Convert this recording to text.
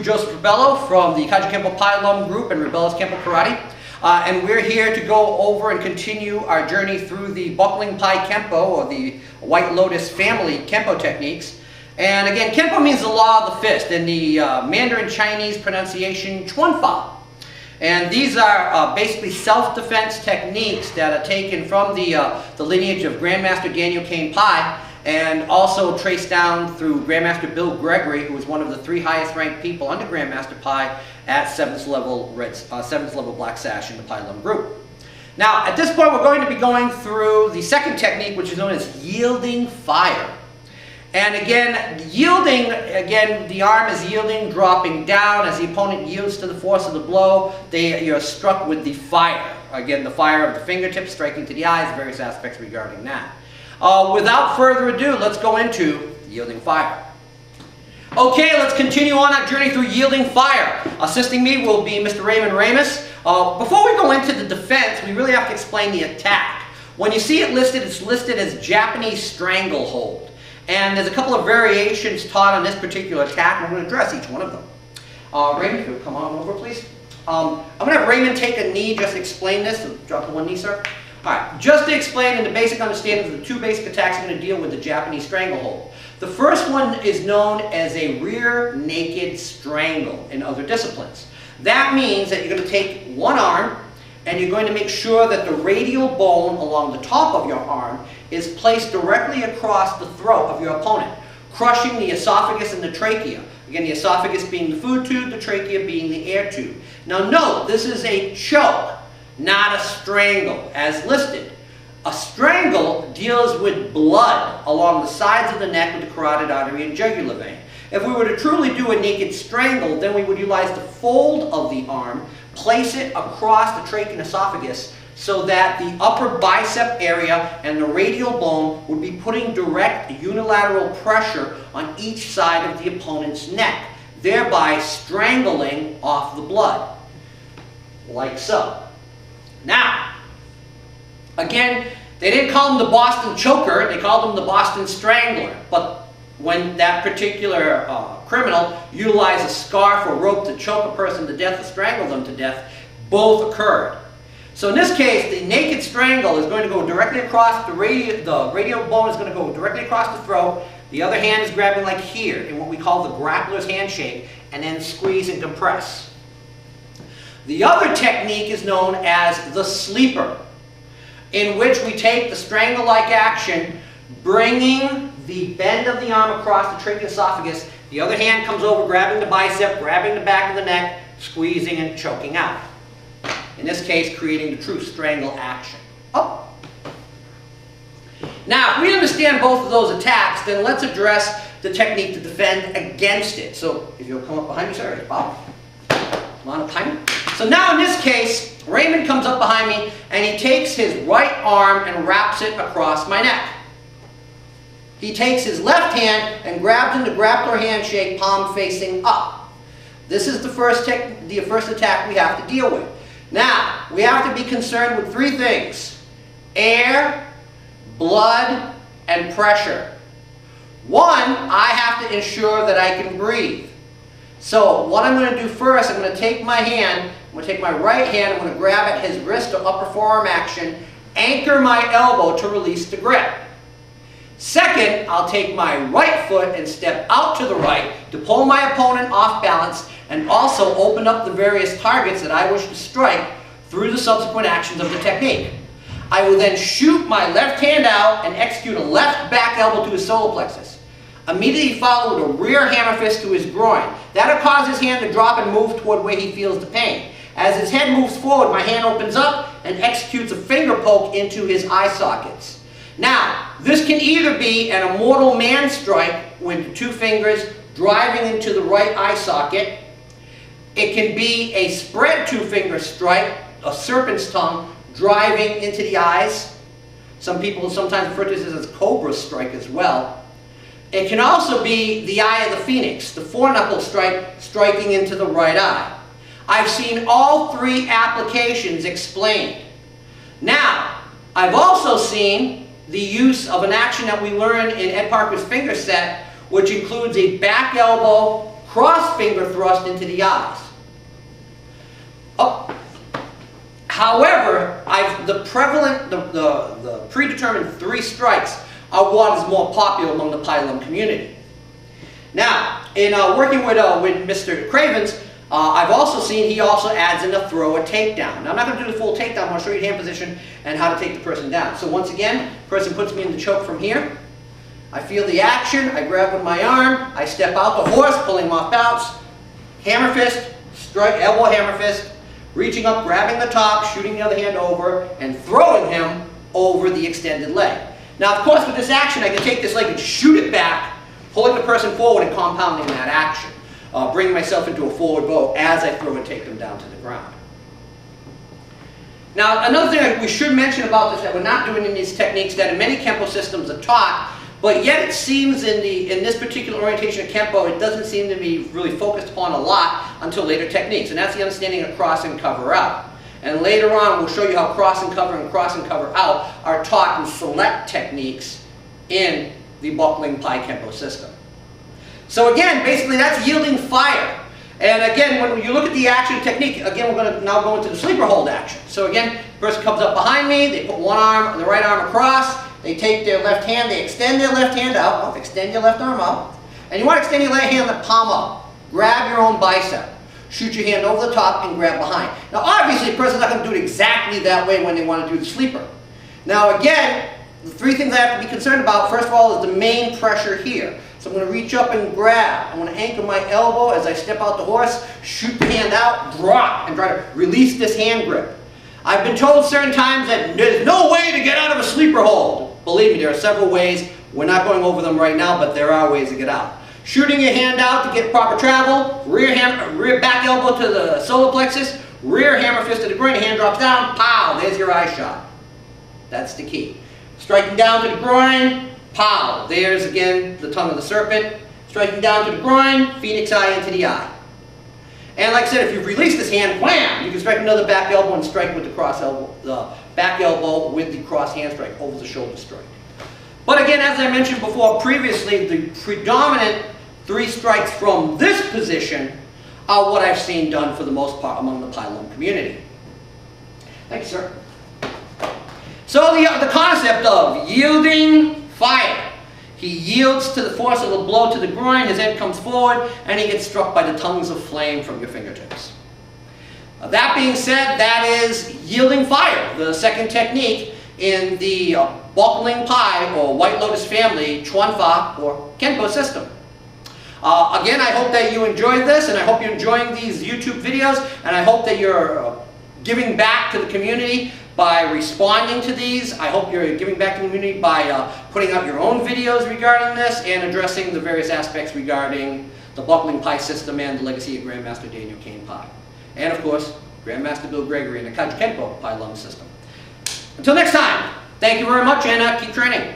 Joseph Rebelo from the Kajukenpo Pailum group and Rebelo's Kenpo Karate. And we're here to go over and continue our journey through the buckling Pai Kenpo, or the White Lotus family Kenpo techniques. And again, Kenpo means the law of the fist, in the Mandarin Chinese pronunciation, Chuan Fa. And these are basically self-defense techniques that are taken from the lineage of Grandmaster Daniel Pai, and also traced down through Grandmaster Bill Gregory, who was one of the 3 highest ranked people under Grandmaster Pai at 7th level Black Sash in the Pailum group. Now, at this point, we're going to be going through the second technique, which is known as yielding fire. And again, yielding, the arm is yielding, dropping down. As the opponent yields to the force of the blow, you're struck with the fire. Again, the fire of the fingertips striking to the eyes, various aspects regarding that. Without further ado, let's go into yielding fire. Okay, let's continue on our journey through yielding fire. Assisting me will be Mr. Raymond Ramus. Before we go into the defense, we really have to explain the attack. When you see it listed, it's listed as Japanese stranglehold. And there's a couple of variations taught on this particular attack, and we're going to address each one of them. Raymond, if you'll come on over, please. I'm going to have Raymond take a knee just to explain this. So drop the one knee, sir. Alright, just to explain in the basic understanding of the 2 basic attacks, I'm going to deal with the Japanese stranglehold. The first one is known as a rear naked strangle in other disciplines. That means that you're going to take one arm and you're going to make sure that the radial bone along the top of your arm is placed directly across the throat of your opponent, crushing the esophagus and the trachea. Again, the esophagus being the food tube, the trachea being the air tube. Now note, this is a choke, not a strangle, as listed. A strangle deals with blood along the sides of the neck with the carotid artery and jugular vein. If we were to truly do a naked strangle, then we would utilize the fold of the arm, place it across the trachea and esophagus so that the upper bicep area and the radial bone would be putting direct unilateral pressure on each side of the opponent's neck, thereby strangling off the blood, like so. Now, again, they didn't call him the Boston Choker, they called him the Boston Strangler. But when that particular criminal utilized a scarf or rope to choke a person to death or strangle them to death, both occurred. So in this case, the naked strangle is going to go directly across the radial bone is going to go directly across the throat. The other hand is grabbing like here in what we call the grappler's handshake, and then squeeze and compress. The other technique is known as the sleeper, in which we take the strangle-like action, bringing the bend of the arm across the trachea esophagus. The other hand comes over, grabbing the bicep, grabbing the back of the neck, squeezing and choking out. In this case, creating the true strangle action. Oh. Now, if we understand both of those attacks, then let's address the technique to defend against it. So, if you'll come up behind me, sir, Bob. Come on up behind me. So now in this case, Raymond comes up behind me and he takes his right arm and wraps it across my neck. He takes his left hand and grabs in the grappler handshake, palm facing up. This is the first attack we have to deal with. Now, we have to be concerned with 3 things: air, blood, and pressure. 1, I have to ensure that I can breathe. So what I'm going to do first, I'm going to take my hand, I'm going to take my right hand, I'm going to grab at his wrist or upper forearm action, anchor my elbow to release the grip. Second, I'll take my right foot and step out to the right to pull my opponent off balance and also open up the various targets that I wish to strike through the subsequent actions of the technique. I will then shoot my left hand out and execute a left back elbow to his solar plexus. Immediately follow with a rear hammer fist to his groin. That'll cause his hand to drop and move toward where he feels the pain. As his head moves forward, my hand opens up and executes a finger poke into his eye sockets. Now, this can either be an immortal man strike with 2 fingers driving into the right eye socket. It can be a spread 2-finger strike, a serpent's tongue, driving into the eyes. Some people sometimes refer to this as cobra strike as well. It can also be the eye of the phoenix, the 4-knuckle strike, striking into the right eye. I've seen all 3 applications explained. Now, I've also seen the use of an action that we learned in Ed Parker's finger set, which includes a back elbow, cross finger thrust into the eyes. Up. However, the predetermined 3 strikes are what is more popular among the Pailum community. Now, in working with Mr. Cravens, I've also seen he also adds in a throw, a takedown. Now, I'm not going to do the full takedown. I'm going to show you the hand position and how to take the person down. So once again, the person puts me in the choke from here. I feel the action. I grab with my arm. I step out the horse, pulling him off bounce. Hammer fist, strike, elbow hammer fist. Reaching up, grabbing the top, shooting the other hand over, and throwing him over the extended leg. Now, of course, with this action, I can take this leg and shoot it back, pulling the person forward and compounding that action. Bringing myself into a forward bow as I throw and take them down to the ground. Now, another thing we should mention about this that we're not doing in these techniques that in many Kenpo systems are taught, but yet it seems in this particular orientation of Kenpo, it doesn't seem to be really focused upon a lot until later techniques, and that's the understanding of cross and cover out. And later on, we'll show you how cross and cover out are taught in select techniques in the buckling Pai Kenpo system. So again, basically that's yielding fire. And again, when you look at the action technique, again, we're going to now go into the sleeper hold action. So again, the person comes up behind me, they put one arm, the right arm across, they take their left hand, they extend their left hand out. Well, extend your left arm out. And you want to extend your left hand, the palm up. Grab your own bicep. Shoot your hand over the top and grab behind. Now obviously, the person's not going to do it exactly that way when they want to do the sleeper. Now again, the 3 things I have to be concerned about, first of all, is the main pressure here. So I'm going to reach up and grab. I'm going to anchor my elbow as I step out the horse, shoot the hand out, drop, and try to release this hand grip. I've been told certain times that there's no way to get out of a sleeper hold. Believe me, there are several ways. We're not going over them right now, but there are ways to get out. Shooting your hand out to get proper travel, rear back elbow to the solar plexus, rear hammer fist to the groin, hand drops down, pow, there's your eye shot. That's the key. Striking down to the groin, pow, there's again the tongue of the serpent. Striking down to the groin, phoenix eye into the eye. And like I said, if you release this hand, wham, you can strike another back elbow and strike with the cross elbow, the back elbow with the cross hand strike, over the shoulder strike. But again, as I mentioned before previously, the predominant 3 strikes from this position are what I've seen done for the most part among the Pailum community. Thank you, sir. So the concept of yielding fire. He yields to the force of the blow to the groin, his head comes forward, and he gets struck by the tongues of flame from your fingertips. That being said, that is yielding fire, the second technique in the buckling Pai or White Lotus family Chuanfa or Kenpo system. Again, I hope that you enjoyed this, and I hope you're enjoying these YouTube videos, and I hope that you're giving back to the community by responding to these. I hope you're giving back to the community by putting out your own videos regarding this and addressing the various aspects regarding the buckling Pai system and the legacy of Grandmaster Daniel Pai. And of course, Grandmaster Bill Gregory and the Kajukenpo Pailum system. Until next time, thank you very much and keep training.